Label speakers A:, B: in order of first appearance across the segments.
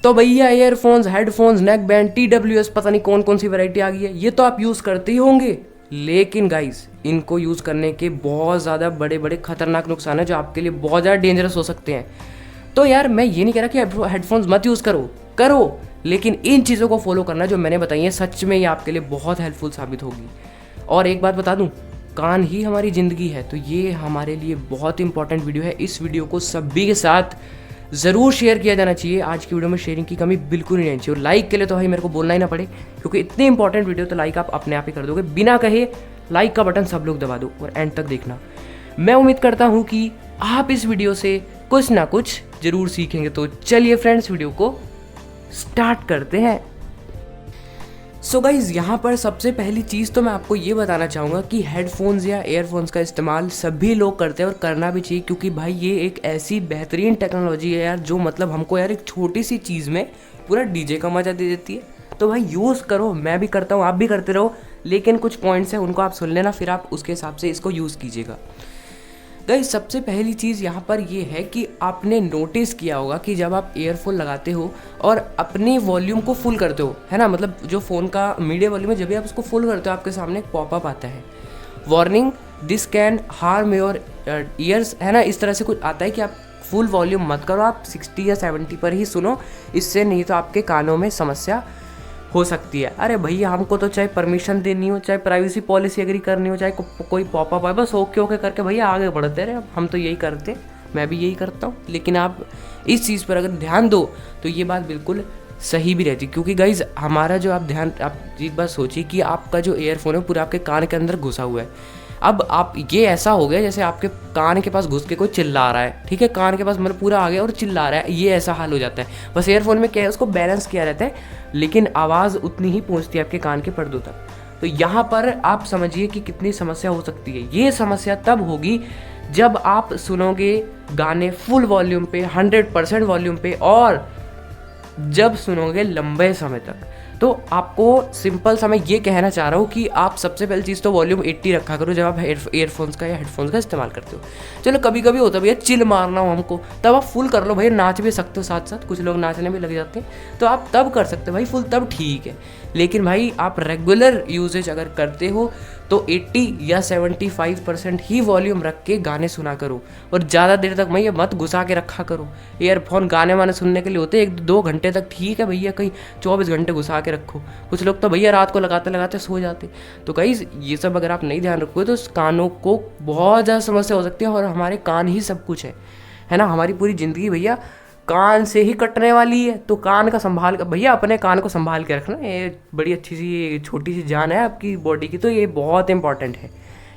A: तो भैया earphones, headphones, neck band, TWS, पता नहीं कौन कौन सी वैरायटी आ गई है, ये तो आप यूज़ करते ही होंगे। लेकिन गाइस इनको यूज़ करने के बहुत ज़्यादा बड़े बड़े खतरनाक नुकसान हैं जो आपके लिए बहुत ज़्यादा डेंजरस हो सकते हैं। तो यार मैं ये नहीं कह रहा कि हेडफोन्स मत यूज़ करो, करो, लेकिन इन चीज़ों को फॉलो करना जो मैंने बताई है, सच में ये आपके लिए बहुत हेल्पफुल साबित होगी। और एक बात बता दूं, कान ही हमारी ज़िंदगी है, तो ये हमारे लिए बहुत इंपॉर्टेंट वीडियो है। इस वीडियो को सभी के साथ ज़रूर शेयर किया जाना चाहिए। आज की वीडियो में शेयरिंग की कमी बिल्कुल नहीं रहनी चाहिए। और लाइक के लिए तो भाई मेरे को बोलना ही ना पड़े, क्योंकि इतनी इंपॉर्टेंट वीडियो तो लाइक आप अपने आप ही कर दोगे, बिना कहे लाइक का बटन सब लोग दबा दो और एंड तक देखना। मैं उम्मीद करता हूँ कि आप इस वीडियो से कुछ ना कुछ ज़रूर सीखेंगे। तो चलिए फ्रेंड्स, वीडियो को स्टार्ट करते हैं। सो गाइज़, यहाँ पर सबसे पहली चीज़ तो मैं आपको ये बताना चाहूँगा कि हेडफोन्स या एयरफोन्स का इस्तेमाल सभी लोग करते हैं और करना भी चाहिए, क्योंकि भाई ये एक ऐसी बेहतरीन टेक्नोलॉजी है यार, जो मतलब हमको यार एक छोटी सी चीज़ में पूरा डीजे का मजा दे देती है। तो भाई यूज़ करो, मैं भी करता हूँ, आप भी करते रहो, लेकिन कुछ पॉइंट्स हैं उनको आप सुन लेना, फिर आप उसके हिसाब से इसको यूज़ कीजिएगा। गाइस सबसे पहली चीज़ यहाँ पर ये है कि आपने नोटिस किया होगा कि जब आप ईयरफोन लगाते हो और अपनी वॉल्यूम को फुल करते हो, है ना, मतलब जो फ़ोन का मीडिया वॉल्यूम है, जब भी आप उसको फुल करते हो आपके सामने एक पॉपअप आता है, warning this can harm your ears, है ना, इस तरह से कुछ आता है कि आप फुल वॉल्यूम मत करो, आप 60 या 70 पर ही सुनो, इससे नहीं तो आपके कानों में समस्या हो सकती है। अरे भैया हमको तो चाहे परमिशन देनी हो, चाहे प्राइवेसी पॉलिसी एग्री करनी हो, चाहे कोई पॉपअप है, बस ओके ओके करके भैया आगे बढ़ते रहे। हम तो यही करते, मैं भी यही करता हूँ। लेकिन आप इस चीज़ पर अगर ध्यान दो तो ये बात बिल्कुल सही भी रहती, क्योंकि गाइज हमारा जो आप एक बात सोचिए कि आपका जो ईयरफोन है पूरा आपके कान के अंदर घुसा हुआ है। अब आप ये ऐसा हो गया जैसे आपके कान के पास घुस के कोई चिल्ला रहा है, ठीक है, कान के पास मतलब पूरा आ गया और चिल्ला रहा है, ये ऐसा हाल हो जाता है। बस ईयरफोन में क्या है, उसको बैलेंस किया रहता है, लेकिन आवाज़ उतनी ही पहुंचती है आपके कान के पर्दों तक। तो यहाँ पर आप समझिए कि कितनी समस्या हो सकती है। ये समस्या तब होगी जब आप सुनोगे गाने फुल वॉल्यूम पे, 100% वॉल्यूम पे, और जब सुनोगे लंबे समय तक। तो आपको सिंपल सा मैं ये कहना चाह रहा हूँ कि आप सबसे पहली चीज़ तो वॉल्यूम 80 रखा करो जब आप ईयरफोन्स का या हेडफोन्स का इस्तेमाल करते हो। चलो कभी कभी होता है भैया चिल मारना हो हमको, तब आप फुल कर लो भैया, नाच भी सकते हो साथ साथ, कुछ लोग नाचने भी लग जाते हैं, तो आप तब कर सकते हो भाई फुल, तब ठीक है। लेकिन भाई आप रेगुलर यूजेज अगर करते हो तो 80 या 75% ही वॉल्यूम रख के गाने सुना करो, और ज़्यादा देर तक भैया मत घुसा के रखा करो। ईयरफोन गाने वाने सुनने के लिए होते हैं 1-2 घंटे तक, ठीक है भैया, कहीं 24 घंटे घुसा के रखो। कुछ लोग तो भैया रात को लगाते लगाते सो जाते। तो गाइस ये सब अगर आप नहीं ध्यान रखोगे तो कानों को बहुत ज़्यादा समस्या हो सकती है, और हमारे कान ही सब कुछ है ना, हमारी पूरी ज़िंदगी भैया कान से ही कटने वाली है। तो कान का संभाल कर भैया, अपने कान को संभाल के रखना, ये बड़ी अच्छी सी छोटी सी जान है आपकी बॉडी की, तो ये बहुत इंपॉर्टेंट है,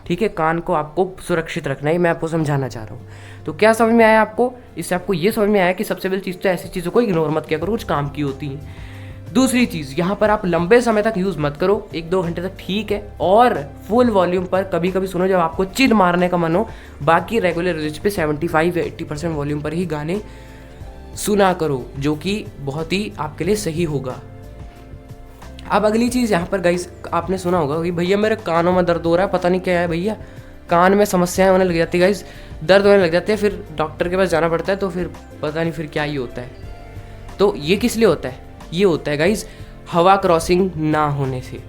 A: ठीक है। कान को आपको सुरक्षित रखना है, मैं आपको समझाना चाह रहा हूँ। तो क्या समझ में आया आपको? इससे आपको ये समझ में आया कि सबसे पहली चीज़ तो ऐसी चीज़ों को इग्नोर मत किया करो, कुछ काम की होती है। दूसरी चीज़, यहाँ पर आप लंबे समय तक यूज़ मत करो, 1-2 घंटे तक ठीक है, और फुल वॉल्यूम पर कभी कभी सुनो जब आपको चिल मारने का मन हो। बाकी रेगुलर यूज पे 75 या 80% वॉल्यूम पर ही गाने सुना करो, जो कि बहुत ही आपके लिए सही होगा। अब अगली चीज़ यहाँ पर गाइस, आपने सुना होगा कि भैया मेरे कानों में दर्द हो रहा है, पता नहीं क्या है भैया, कान में समस्याएं होने लग जाती है गाइस, दर्द होने लग जाते हैं, फिर डॉक्टर के पास जाना पड़ता है, तो फिर पता नहीं फिर क्या ही होता है। तो ये किस लिए होता है? ये होता है गाइस हवा क्रॉसिंग ना होने से।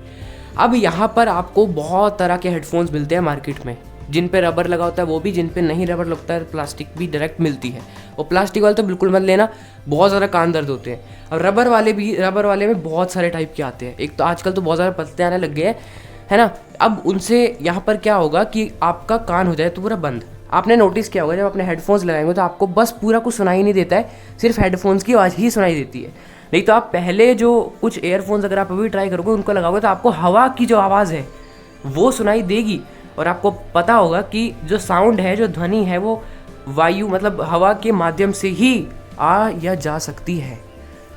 A: अब यहाँ पर आपको बहुत तरह के हेडफोन्स मिलते हैं मार्केट में, जिन पे रबर लगा होता है वो भी, जिन पे नहीं रबर लगता है, प्लास्टिक भी डायरेक्ट मिलती है। और प्लास्टिक वाले तो बिल्कुल मत लेना, बहुत ज़्यादा कान दर्द होते हैं। और रबर वाले में बहुत सारे टाइप के आते हैं, एक तो आजकल तो बहुत ज़्यादा पत्ते आने लग गए हैं, है ना। अब उनसे यहाँ पर क्या होगा कि आपका कान हो जाए तो पूरा बंद। आपने नोटिस किया होगा जब अपने हेडफोन्स लगाएंगे तो आपको बस पूरा कुछ सुनाई नहीं देता है, सिर्फ हेडफोन्स की आवाज़ ही सुनाई देती है। नहीं तो आप पहले जो कुछ एयरफोन्स अगर आप अभी ट्राई करोगे उनको लगाओगे तो आपको हवा की जो आवाज़ है वो सुनाई देगी, और आपको पता होगा कि जो साउंड है, जो ध्वनि है, वो वायु मतलब हवा के माध्यम से ही आ या जा सकती है।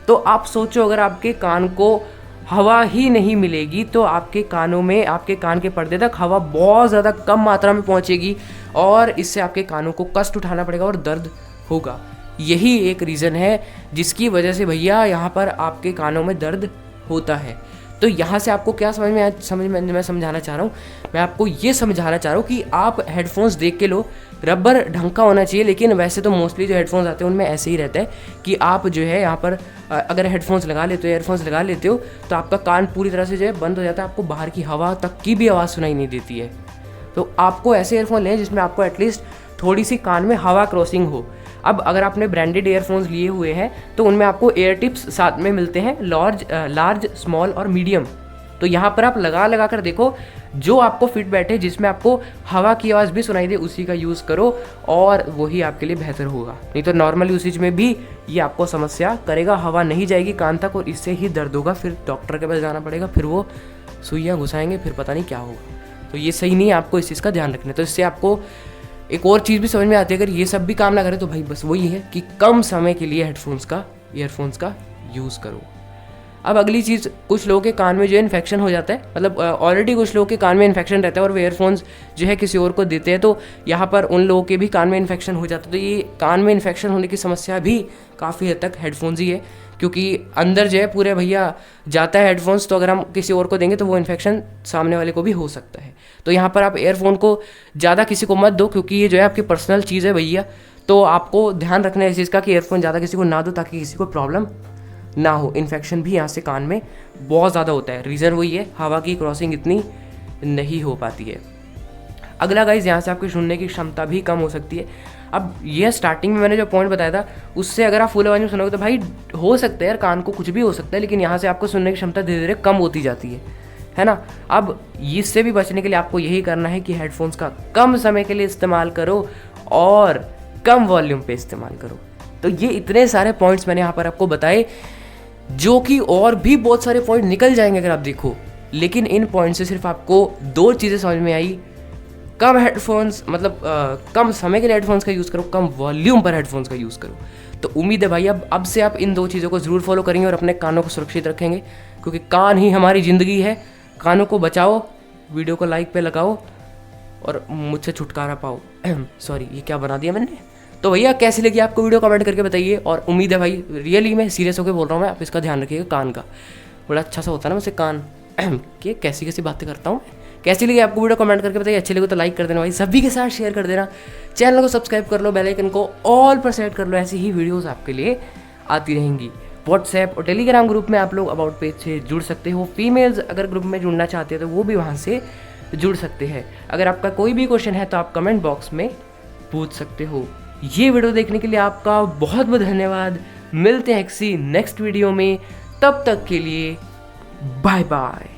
A: तो आप सोचो अगर आपके कान को हवा ही नहीं मिलेगी तो आपके कानों में, आपके कान के पर्दे तक हवा बहुत ज़्यादा कम मात्रा में पहुंचेगी, और इससे आपके कानों को कष्ट उठाना पड़ेगा और दर्द होगा। यही एक रीज़न है जिसकी वजह से भैया यहाँ पर आपके कानों में दर्द होता है। तो यहाँ से आपको क्या मैं समझाना चाह रहा हूँ, मैं आपको ये समझाना चाह रहा हूँ कि आप हेडफोन्स देख के लो, रबर ढंग का होना चाहिए। लेकिन वैसे तो मोस्टली जो हेडफोन्स आते हैं उनमें ऐसे ही रहता है कि आप जो है यहाँ पर अगर हेडफोन्स लगा लेते हो, ईयरफोन्स लगा लेते हो, तो आपका कान पूरी तरह से जो है बंद हो जाता है, आपको बाहर की हवा तक की भी आवाज़ सुनाई नहीं देती है। तो आपको ऐसे ईयरफोन लें जिसमें आपको एटलीस्ट थोड़ी सी कान में हवा क्रॉसिंग हो। अब अगर आपने ब्रांडेड ईयरफोन्स लिए हुए हैं तो उनमें आपको एयर टिप्स साथ में मिलते हैं, लार्ज, स्मॉल और मीडियम। तो यहाँ पर आप लगा कर देखो, जो आपको फिट बैठे, जिसमें आपको हवा की आवाज़ भी सुनाई दे, उसी का यूज़ करो और वही आपके लिए बेहतर होगा। नहीं तो नॉर्मल यूसेज में भी ये आपको समस्या करेगा, हवा नहीं जाएगी कान तक और इससे ही दर्द होगा, फिर डॉक्टर के पास जाना पड़ेगा, फिर वो सुइयाँ घुसाएंगे, फिर पता नहीं क्या होगा। तो ये सही नहीं है, आपको इस चीज़ का ध्यान रखना है। तो इससे आपको एक और चीज़ भी समझ में आती है, अगर ये सब भी काम ना करे तो भाई बस वही है कि कम समय के लिए ईयरफोन्स का यूज़ करो। अब अगली चीज़, कुछ लोगों के कान में जो है इन्फेक्शन हो जाता है, मतलब ऑलरेडी कुछ लोगों के कान में इन्फेक्शन रहता है और वो ईयरफोन्स जो है किसी और को देते हैं, तो यहाँ पर उन लोगों के भी कान में इन्फेक्शन हो जाता है। तो ये कान में इन्फेक्शन होने की समस्या भी काफ़ी हद तक हेडफोन्स ही है, क्योंकि अंदर जो है पूरे भैया जाता है हेडफोन्स, तो अगर हम किसी और को देंगे तो वो इन्फेक्शन सामने वाले को भी हो सकता है। तो यहाँ पर आप ईयरफोन को ज़्यादा किसी को मत दो, क्योंकि ये जो है आपकी पर्सनल चीज़ है भैया। तो आपको ध्यान रखना है इस चीज़ का कि ईयरफोन ज़्यादा किसी को ना दो, ताकि किसी को प्रॉब्लम ना हो। इन्फेक्शन भी यहाँ से कान में बहुत ज़्यादा होता है, रीज़न वही है, हवा की क्रॉसिंग इतनी नहीं हो पाती है। अगला गाइस, यहाँ से आपकी सुनने की क्षमता भी कम हो सकती है। अब ये स्टार्टिंग में मैंने जो पॉइंट बताया था, उससे अगर आप फुल आवाज़ में सुनोगे तो भाई हो सकता है यार, कान को कुछ भी हो सकता है, लेकिन यहाँ से आपको सुनने की क्षमता धीरे धीरे कम होती जाती है ना। अब इससे भी बचने के लिए आपको यही करना है कि हेडफोन्स का कम समय के लिए इस्तेमाल करो और कम वॉल्यूम पे इस्तेमाल करो। तो ये इतने सारे पॉइंट्स मैंने यहाँ पर आपको बताए, जो कि और भी बहुत सारे पॉइंट निकल जाएंगे अगर आप देखो, लेकिन इन पॉइंट से सिर्फ आपको 2 चीज़ें समझ में आई। कम हेडफोन्स, मतलब कम समय के लिए हेडफोन्स का यूज़ करो, कम वॉल्यूम पर हेडफोन्स का यूज़ करो। तो उम्मीद है भाई अब से आप इन 2 चीज़ों को ज़रूर फॉलो करेंगे और अपने कानों को सुरक्षित रखेंगे, क्योंकि कान ही हमारी ज़िंदगी है। कानों को बचाओ, वीडियो को लाइक पे लगाओ और मुझसे छुटकारा पाओ। सॉरी, ये क्या बना दिया मैंने। तो भैया कैसी लगी आपको वीडियो, कमेंट करके बताइए। और उम्मीद है भाई, रियली मैं सीरियस होकर बोल रहा हूँ, मैं आप इसका ध्यान रखिएगा। कान का बड़ा अच्छा सा होता है ना वैसे कान के, कैसी बातें करता हूँ। कैसी लगी आपको वीडियो, कमेंट करके बताइए। अच्छी लगे तो लाइक कर देना भाई, सभी के साथ शेयर कर देना, चैनल को सब्सक्राइब कर लो, बेल आइकन को ऑल पर सेट कर लो। ऐसी ही वीडियोस आपके लिए आती रहेंगी। व्हाट्सएप और टेलीग्राम ग्रुप में आप लोग अबाउट पेज से जुड़ सकते हो। फीमेल्स अगर ग्रुप में जुड़ना चाहते हैं तो वो भी वहाँ से जुड़ सकते हैं। अगर आपका कोई भी क्वेश्चन है तो आप कमेंट बॉक्स में पूछ सकते हो। ये वीडियो देखने के लिए आपका बहुत बहुत धन्यवाद। मिलते हैं किसी नेक्स्ट वीडियो में, तब तक के लिए बाय बाय।